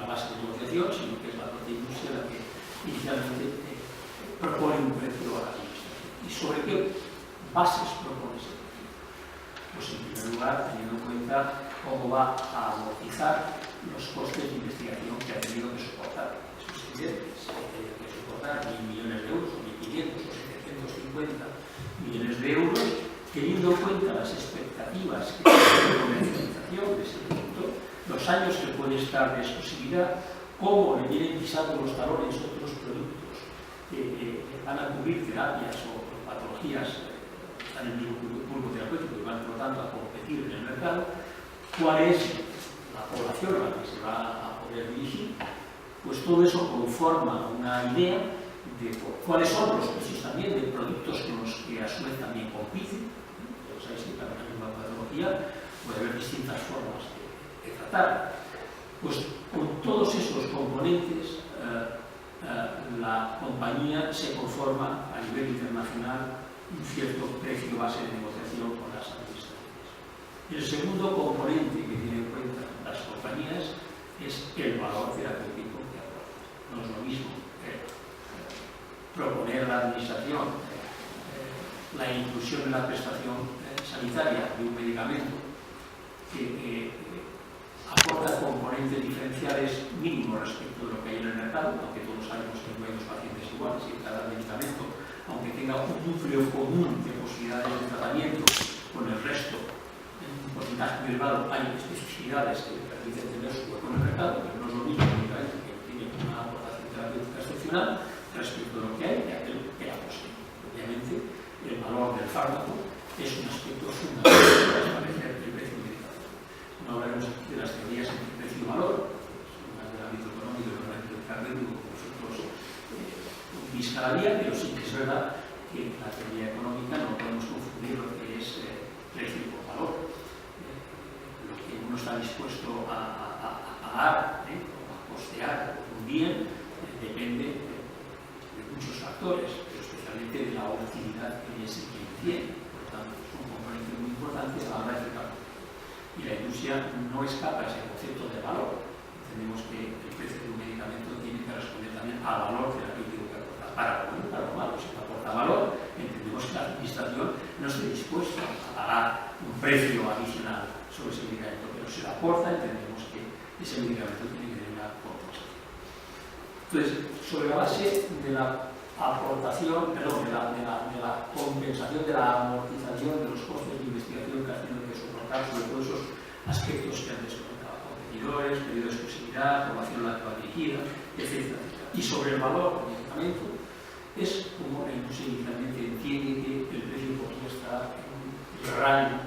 base de negociación, sino que es la propia industria la que inicialmente propone un precio a la administración. ¿Y sobre qué bases propone ese precio? Pues en primer lugar, teniendo en cuenta cómo va a amortizar los costes de investigación que ha tenido que soportar. Eso es evidente, si ha tenido que soportar 1.000 millones de euros, o 1.500 o 750 millones de euros, teniendo en cuenta las expectativas que tiene de comercialización de ese producto, los años que puede estar de exclusividad, cómo le vienen pisando los talones otros productos que van a cubrir terapias o patologías que están en el mismo grupo terapéutico y van, por lo tanto, a competir en el mercado, cuál es la población a la que se va a poder dirigir, pues todo eso conforma una idea de cuáles son los precios también de productos con los que a su vez también compiten. Ya sabéis que para la misma patología puede haber distintas formas de tratar. Pues con todos esos componentes la compañía se conforma a nivel internacional un cierto precio base de negociación con las administraciones. El segundo componente que tienen en cuenta las compañías es el valor terapéutico que aportan. No es lo mismo proponer a la administración la inclusión en la prestación sanitaria de un medicamento que aporta componentes diferenciales mínimos respecto de lo que hay en el mercado, aunque todos sabemos que no hay dos pacientes iguales y cada medicamento, aunque tenga un núcleo común de posibilidades de tratamiento con el resto, en un porcentaje muy elevado, hay especificidades que le permiten tener su hueco en el mercado, pero no es lo mismo un medicamento que tiene una aportación terapéutica excepcional respecto de lo que hay de aquel que la posee. Obviamente, el valor del fármaco es un aspecto fundamental para establecer el precio del medicamento. No hablaremos aquí de las teorías entre precio y valor, son más del ámbito económico y del ámbito terapéutico, como vosotros veis cada día, pero sí que es verdad que en la teoría económica no podemos confundir lo que es precio con valor. Lo que uno está dispuesto a pagar o a costear un bien depende de muchos factores, pero especialmente de la utilidad que ese bien tiene. Por lo tanto, es un componente muy importante a la hora de fijar. Y la industria no escapa a ese concepto de valor. Entendemos que el precio de un medicamento tiene que responder también al valor terapéutico que aporta. Para lo bueno, para lo malo, si no aporta valor, entendemos que la administración no esté dispuesta a pagar un precio adicional sobre ese medicamento, pero si lo aporta, entendemos que ese medicamento tiene que tener una compensación. Entonces, sobre la base de la aportación, perdón, de la compensación, de la amortización de los costes de investigación que ha tenido que soportar, sobre todos esos aspectos que antes comentaba, competidores, periodo de exclusividad, población a la que va dirigida, etc. Y sobre el valor del medicamento, es como la industria inicialmente entiende que el precio podría estar en un rango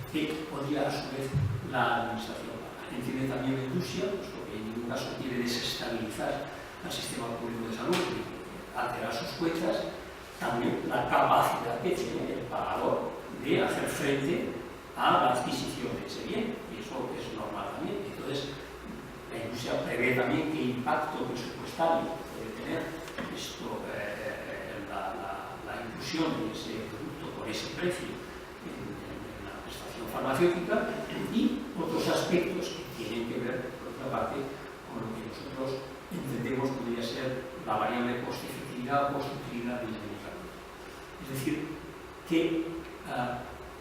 que podría a su vez la administración pagar. Entiende también la industria, pues porque en ningún caso quiere desestabilizar al sistema público de salud, alterar sus cuentas, también la capacidad que tiene el pagador de hacer frente a la adquisición de ese bien, y eso es normal también. Entonces, la industria prevé también qué impacto presupuestario puede tener esto, la inclusión de ese producto por ese precio en la prestación farmacéutica y otros aspectos que tienen que ver, por otra parte, con lo que nosotros entendemos podría ser la variable coste-efectividad o coste-utilidad del medicamento. Es decir, que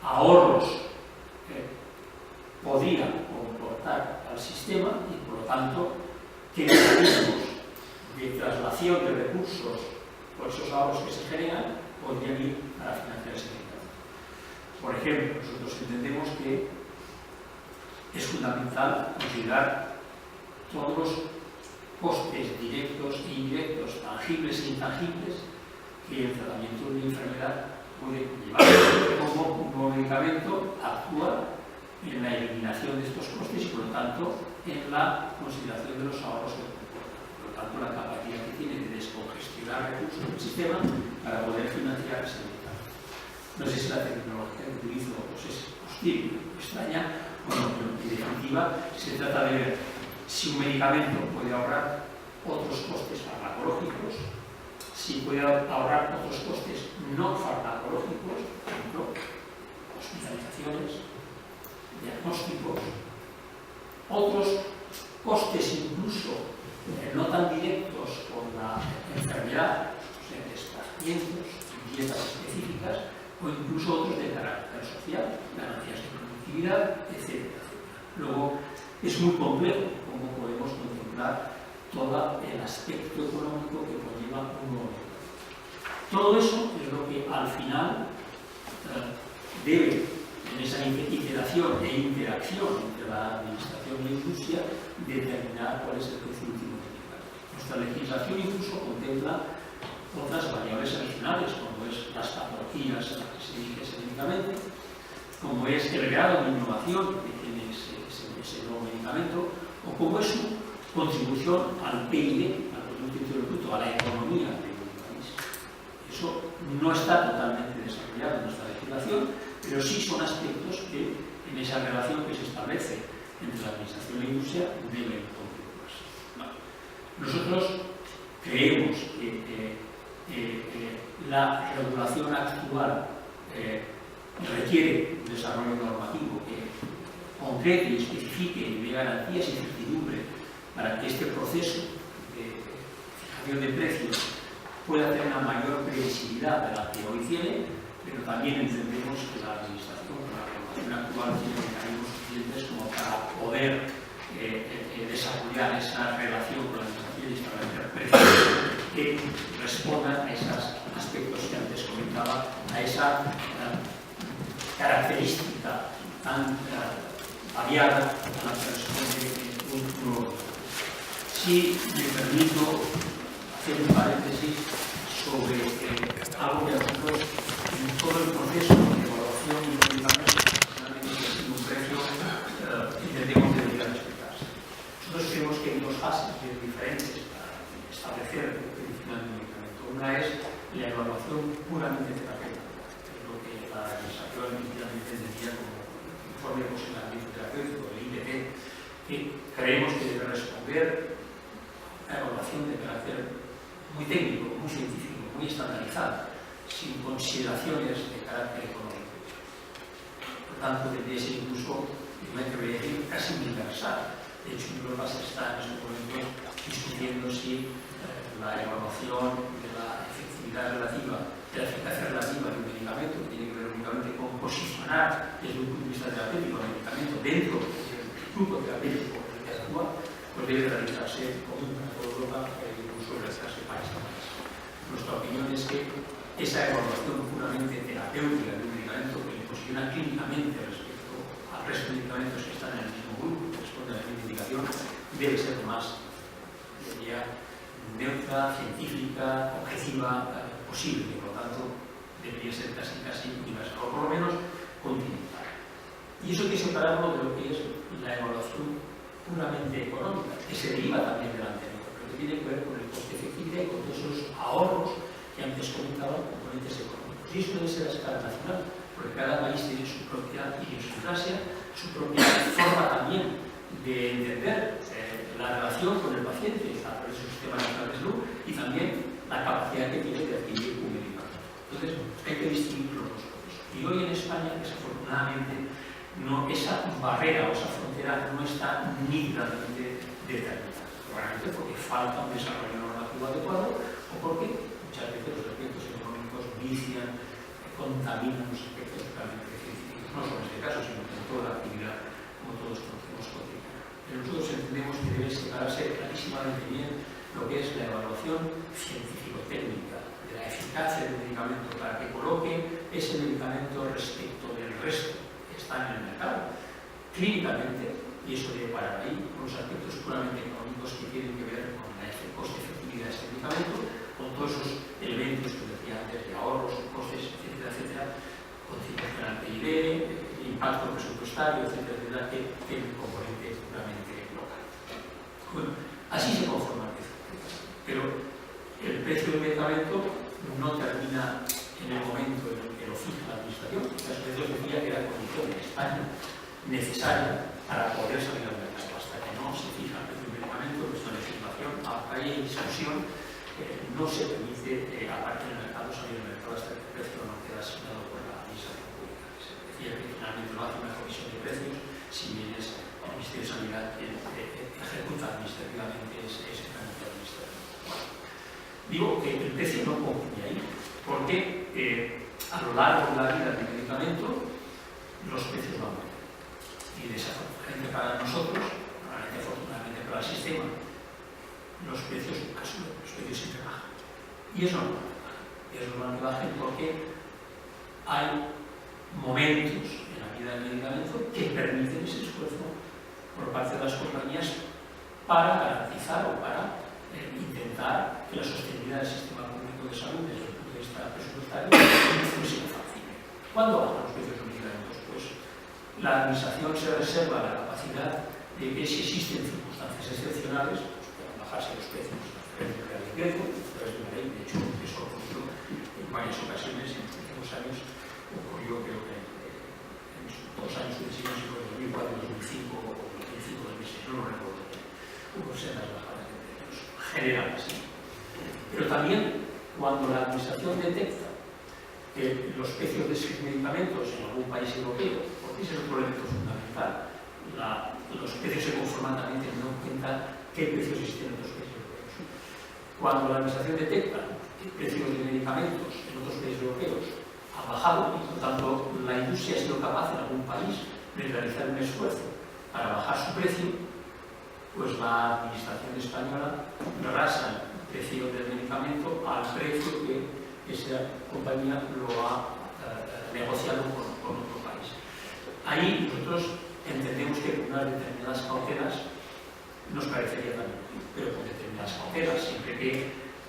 ahorros podría comportar al sistema y, por lo tanto, qué mecanismos de traslación de recursos por esos ahorros que se generan podrían ir para financiar ese medicamento. Por ejemplo, nosotros entendemos que es fundamental considerar todos los costes directos e indirectos, tangibles e intangibles, que el tratamiento de una enfermedad puede llevar. Como un nuevo medicamento actúa en la eliminación de estos costes y, por lo tanto, en la consideración de los ahorros que comporta. Por lo tanto, la capacidad que tiene de descongestionar recursos del sistema para poder financiar ese medicamento. No sé si la tecnología que utilizo es hostil o extraña, bueno, pero en definitiva se trata de ver si un medicamento puede ahorrar otros costes farmacológicos, si puede ahorrar otros costes no farmacológicos, por ejemplo, hospitalizaciones, diagnósticos, otros costes incluso no tan directos con la enfermedad, o sea, desplazamientos, dietas específicas, o incluso otros de carácter social, ganancias de productividad, etcétera. Luego, es muy complejo cómo podemos contemplar todo el aspecto económico que conlleva un nuevo mercado. Todo eso es lo que al final debe, en esa iteración e interacción entre la administración y la industria, determinar cuál es el precio último del medicamento. Nuestra legislación incluso contempla otras variables adicionales, como es las patologías a las que se dirige ese medicamento, como es el grado de innovación que tiene ese nuevo medicamento, o como es su contribución al PIB, al Producto Interior Bruto, a la economía de un país. Eso no está totalmente desarrollado en nuestra legislación, pero sí son aspectos que en esa relación que se establece entre la administración y la industria deben contemplarse. Nosotros creemos que la regulación actual requiere un desarrollo normativo que concrete y especifique y dé garantías y certidumbre para que este proceso de fijación de precios pueda tener una mayor previsibilidad de la que hoy tiene, pero también entendemos que la administración, con la regulación actual, tiene mecanismos suficientes como para poder desarrollar esa relación con la administración y establecer precios que respondan a esos aspectos que antes comentaba, a esa característica tan variada a la que responde un nuevo. Si me permito hacer un paréntesis sobre algo que nosotros en todo el proceso de evaluación y medicamentos, realmente ha sido un precio que tendremos que deber respetarse. Nosotros creemos que hay dos fases diferentes para establecer el precio final del medicamento. Una es la evaluación puramente terapéutica, que es lo que la administración inicialmente entendía como informe de posicionamiento terapéutico, el IPT, que creemos que debe responder a una evaluación de carácter muy técnico, muy científico, muy estandarizado, sin consideraciones de carácter económico. Por tanto, tendría que ser incluso, me atrevería a decir, casi universal. De hecho, en Europa se está en estos momentos discutiendo si la evaluación de la efectividad relativa, de la eficacia relativa de un medicamento, que tiene que ver únicamente con posicionar desde un punto de vista terapéutico el medicamento dentro del grupo terapéutico en el que actúa, pues debe realizarse común en toda Europa e incluso realizarse país a país. Nuestra opinión es que esa evaluación puramente terapéutica de un medicamento que le posiciona clínicamente respecto al resto de medicamentos que están en el mismo grupo, que responden a la misma indicación, debe ser más, diría, neutra, científica, objetiva posible, y por lo tanto debería ser casi universal, o por lo menos continental. Y eso hay que separarlo de lo que es la evaluación puramente económica, que se deriva también del anterior, pero que tiene que ver con el coste efectividad y con todos esos ahorros que antes comentaba, componentes económicos. Y eso debe ser a escala nacional, porque cada país tiene su propia idiosincrasia, su propia forma también de entender la relación con el paciente a través del sistema nacional de salud y también la capacidad que tiene de adquirir un medicamento. Entonces, hay que distinguir los dos procesos. Y hoy en España, desafortunadamente, esa barrera o esa frontera no está nítidamente determinada. Probablemente porque falta un desarrollo normativo adecuado o porque muchas veces los aspectos económicos vician, contaminan los aspectos realmente científicos, no solo en este caso, sino en toda la actividad, como todos conocemos cotidiana. Pero nosotros entendemos que debe separarse clarísimamente bien lo que es la evaluación científico-técnica de la eficacia del medicamento para que coloque ese medicamento respecto del resto que están en el mercado clínicamente, y eso debe parar ahí, con los aspectos puramente económicos que tienen que ver con la coste-efectividad de este medicamento, con todos esos elementos que decía antes de ahorros, costes, etcétera, contribución al PIB, impacto presupuestario, etcétera, que tiene un componente puramente local. Bueno, así se conforma el precio. Pero el precio del medicamento no termina en el momento en el que lo fija la administración. Las veces decía que era condición en España necesaria para poder salir al mercado. Hasta que no se fija el precio del medicamento, nuestra legislación, hay discusión, no se permite, aparte del mercado, salir al mercado hasta que el precio no queda asignado por la administración pública. Se decía que finalmente lo hace una comisión de precios, si bien es el Ministerio de Sanidad quien ejecuta administrativamente ese trámite administrativo. Digo que el precio no concluye ahí, porque a lo largo de la vida del medicamento los precios van a aumentar. Y desafortunadamente para nosotros, afortunadamente para el sistema, los precios siempre bajan. Y es normal que bajen porque hay momentos en la vida del medicamento que permiten ese esfuerzo por parte de las compañías para garantizar o para intentar que la sostenibilidad del sistema público de salud desde el punto de vista presupuestario sea factible. ¿Cuándo bajan los precios de los medicamentos? Pues la administración se reserva la capacidad de que si existen circunstancias excepcionales, pues puedan bajarse los precios a través de un real decreto, a través de una ley. De hecho, eso ocurrió en varias ocasiones en los últimos años. Ocurrió, creo que en los 2 años sucesivos, en 2004, 2005 o 2005, 2006, no lo recuerdo bien, hubo sendas bajadas de precios generales. Pero también, cuando la administración detecta que los precios de esos medicamentos en algún país europeo, porque ese es otro elemento fundamental, los precios se conforman también teniendo en cuenta qué precios existen en otros países europeos. Cuando la administración detecta que precios de medicamentos en otros países europeos han bajado y por tanto la industria ha sido capaz en algún país de realizar un esfuerzo para bajar su precio, pues la administración española rasa el precio del medicamento al precio que esa compañía lo ha negociado con otro país. Ahí nosotros entendemos que con unas determinadas cautelas nos parecería también, pero con determinadas cautelas, siempre que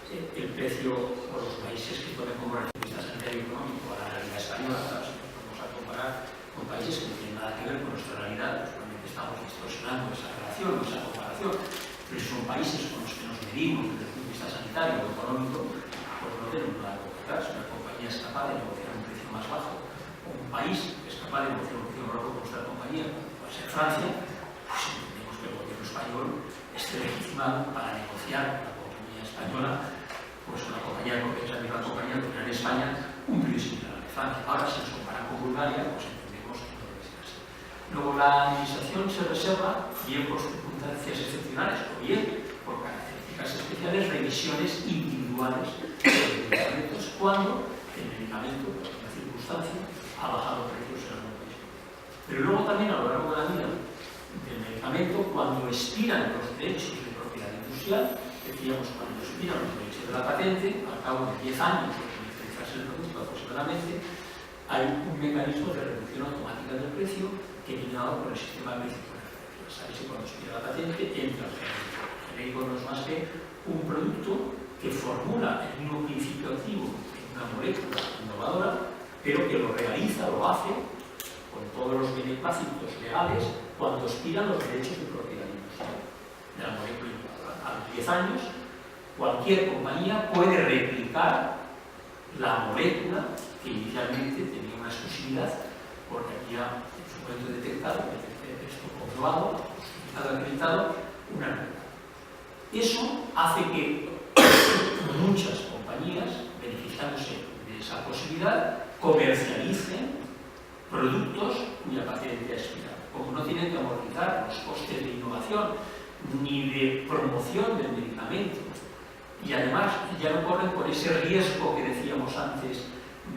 el precio por los países que tomen como referencia sanitario y económico a la realidad española, claro, si nos vamos a comparar con países que no tienen nada que ver con nuestra realidad, pues realmente estamos distorsionando esa relación, esa comparación, pero si son países con los que nos medimos desde el punto de vista sanitario o económico, pues no tenemos nada que comparar. Si una compañía es capaz de negociar un precio más bajo, o un país que es capaz de negociar un precio más bajo con nuestra compañía, como puede ser Francia, pues entendemos que el gobierno español esté legitimado para negociar con la compañía española, pues una compañía que es la misma compañía que tiene en España un precio similar al de Francia. Ahora, si nos comparan con Bulgaria, pues entendemos que no debe ser así. Luego, la administración se reserva, bien por circunstancias excepcionales o bien por características especiales, revisiones individuales de los medicamentos cuando el medicamento, por una circunstancia, ha bajado precios en algún país. Pero luego también a lo largo de la vida del medicamento, cuando expiran los derechos de propiedad industrial, decíamos cuando expiran los derechos de la patente, al cabo de 10 años de comercializarse el producto aproximadamente, hay un mecanismo de reducción automática del precio que viene dado por el sistema de precios. Sabéis que cuando expira la patente entra el genérico. El genérico no es más que un producto que formula el mismo principio activo en una molécula innovadora, pero que lo realiza, lo hace con todos los beneplácitos legales cuando expiran los derechos de propiedad industrial de la molécula innovadora. A los 10 años, cualquier compañía puede replicar la molécula que inicialmente tenía una exclusividad porque había en su momento detectado, esto comprobado, justificado, acreditado, una novedad. Eso hace que muchas compañías, beneficiándose de esa posibilidad, comercialicen productos cuya patente ha expirado. Como no tienen que amortizar los costes de innovación ni de promoción del medicamento, y además ya no corren por ese riesgo que decíamos antes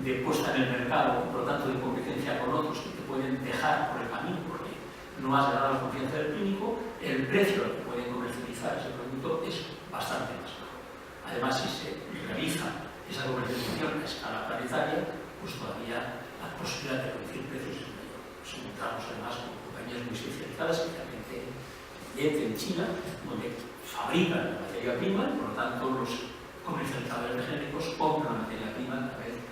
de puesta en el mercado, por lo tanto de competencia con otros que te pueden dejar por el camino porque no has ganado la confianza del clínico, el precio al que pueden comercializar ese producto es bastante más bajo. Además, si se realiza esa comercialización a escala planetaria, pues todavía la posibilidad de reducir precios es mayor. Nos encontramos además con compañías muy especializadas, especialmente en China, donde fabrican la materia prima y por lo tanto los comercializadores de genéricos compran la materia prima a través de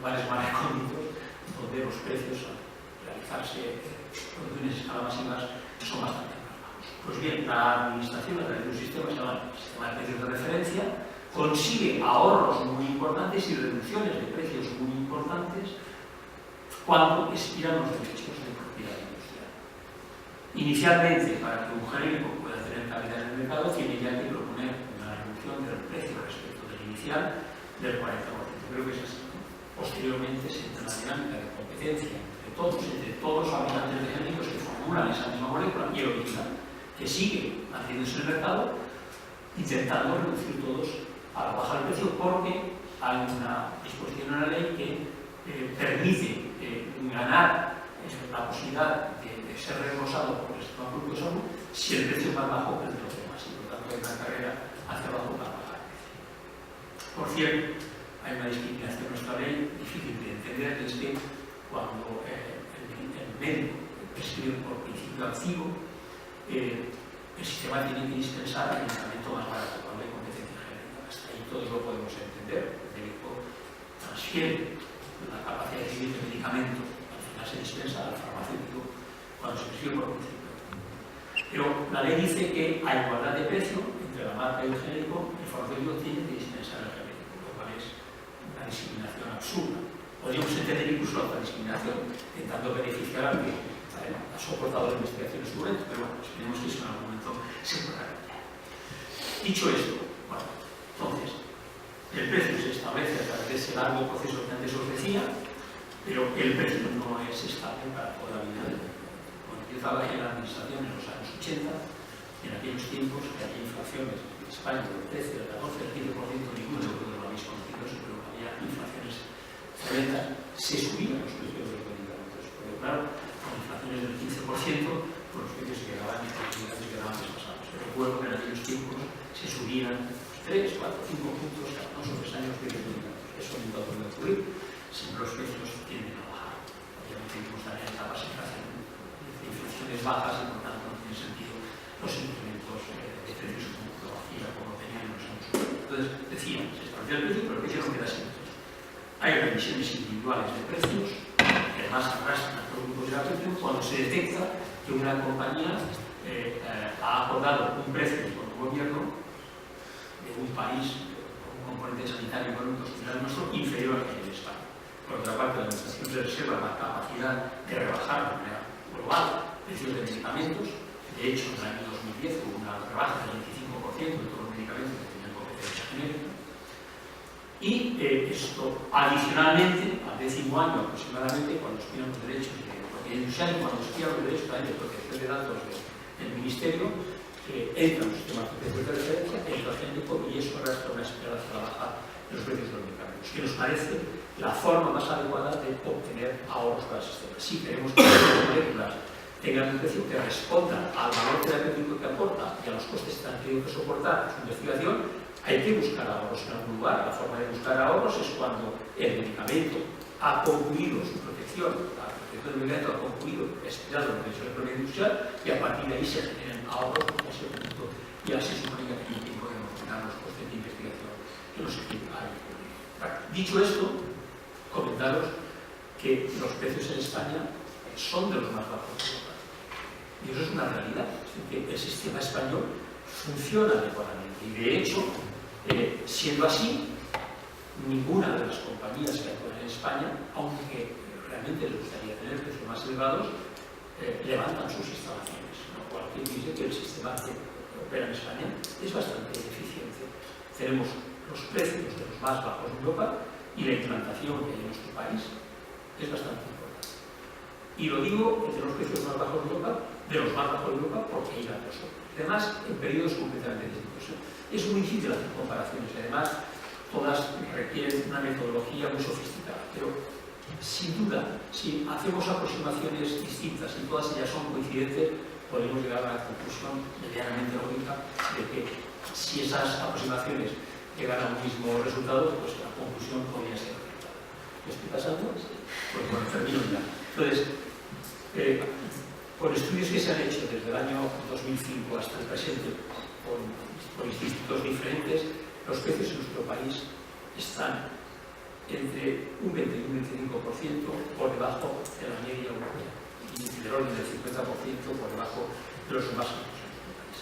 lugares más recónditos donde los precios al realizarse producciones a escala masivas son bastante más bajos. Pues bien, la administración a través de un sistema que se llama sistema de precios de referencia consigue ahorros muy importantes y reducciones de precios muy importantes cuando expiran los derechos de propiedad industrial. Inicialmente, para que un genérico pueda tener cabida en el mercado, tiene ya que proponer una reducción del precio respecto del inicial del 40%. Creo que es así. Posteriormente se entra en la dinámica de competencia entre todos los fabricantes de genéricos que forman acumulan esa misma molécula, y el original, que sigue manteniéndose en el mercado, intentando reducir todos a la baja del precio, porque hay una disposición en la ley que permite ganar la posibilidad de ser reembolsado por el sistema público de salud si el precio es más bajo que el de los demás, y por tanto hay una carrera hacia abajo para bajar el precio. Por cierto, hay una discriminación en nuestra ley difícil de entender, es que cuando el médico prescribe por principio activo, el sistema tiene que dispensar el medicamento más barato cuando hay competencia genérica. Hasta ahí todos lo podemos entender. El médico transfiere la capacidad de recibir el medicamento, al final se dispensa al farmacéutico cuando se prescribe por principio. Pero la ley dice que a igualdad de precio entre la marca y el genérico, el farmacéutico tiene que dispensar el genérico, lo cual es una discriminación absurda. Podríamos entender incluso la otra discriminación, intentando beneficiar al que ha soportado la investigación en su momento, pero bueno, esperemos que eso en algún momento se pueda cambiar. Dicho esto, bueno, entonces, el precio se establece a través de ese largo proceso que antes os decía, pero el precio no es estable para toda la vida del mundo. Cuando yo trabajé en la administración en los años 80, en aquellos tiempos que había inflaciones en España del 13, del 14, del 15%, ninguno de vosotros lo habéis conocido, pero había inflaciones tremendas, se subían los precios de los medicamentos. Porque claro, con inflaciones del 15%, pues los precios llegaban desfasados. Recuerdo que en aquellos tiempos se subían 3, 4, 5 puntos cada 2 o 3 años de medicamentos. Eso nunca puede ocurrir, siempre los precios tienden a bajar. Obviamente vivimos también etapas de inflaciones bajas y por tanto no tiene sentido los incrementos de precios como lo hacía, como tenían en los años 90. Entonces, decía, se estableció el precio, pero el precio no queda sin precio. Hay revisiones individuales de precios, que además arrastran a todos los grupos de la precio cuando se detecta que una compañía ha acordado un precio con un gobierno de un país con un componente sanitario económico social nuestro inferior al que hay en España. Por otra parte, la Administración se reserva la capacidad de rebajar de manera global precios de medicamentos. De hecho, en el año 2010 hubo una rebaja del 25% de todos los medicamentos que tenían competencia genérica. Y esto, adicionalmente, al 10º año aproximadamente, cuando expiran los derechos de propiedad industrial y cuando expiran los derechos también de protección de datos del Ministerio, entra en un sistema de precios de referencia, entra el genérico, y eso arrastra una espiral hacia la baja de los precios de los medicamentos, que nos parece la forma más adecuada de obtener ahorros para el sistema. Si queremos que las moléculas tengan un precio que responda al valor terapéutico que aporta y a los costes que han tenido que soportar su investigación, hay que buscar ahorros en algún lugar. La forma de buscar ahorros es cuando el medicamento ha concluido su protección, la protección del medicamento ha concluido, expirado en el proceso de propiedad industrial, y a partir de ahí se generan ahorros, porque a ese punto ya se supone que tiene tiempo de almacenar los costes de investigación que no se quieren hay. Dicho esto, comentaros que los precios en España son de los más bajos de Europa. Y eso es una realidad. Es decir, que el sistema español funciona adecuadamente. Y de hecho, siendo así, ninguna de las compañías que actúan en España, aunque realmente les gustaría tener precios más elevados, levantan sus instalaciones. Lo cual dice que el sistema que opera en España es bastante eficiente. Tenemos los precios de los más bajos de Europa y la implantación que hay en nuestro país es bastante importante. Y lo digo entre los precios más bajos de Europa, porque hay datos. Además, en periodos completamente distintos. Es muy difícil hacer comparaciones, además, todas requieren una metodología muy sofisticada. Pero, sin duda, si hacemos aproximaciones distintas y todas ellas son coincidentes, podemos llegar a la conclusión medianamente lógica de que si esas aproximaciones llegan a un mismo resultado, pues la conclusión podría ser orientada. ¿Me estoy pasando? Pues bueno, termino ya. Entonces, por estudios que se han hecho desde el año 2005 hasta el presente, por institutos diferentes, los precios en nuestro país están entre un 20 y un 25% por debajo de la media europea y del orden del 50% por debajo de los más altos en nuestro país.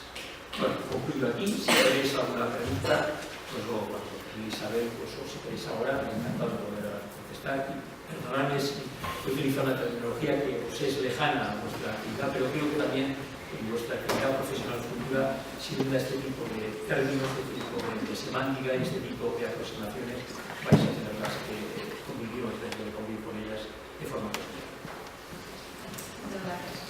Bueno, concluyo aquí. Si tenéis alguna pregunta, pues luego cuando queréis saber, pues o si queréis ahora, me encantado de volver a contestar. Perdonadme si utilizo una terminología que os es lejana a vuestra actividad, pero creo que también en vuestra actividad profesional futura, sin duda, este tipo de términos, este tipo de semántica y este tipo de aproximaciones vais a tenerlas que convivir o tener que convivir con ellas de forma positiva. Muchas gracias.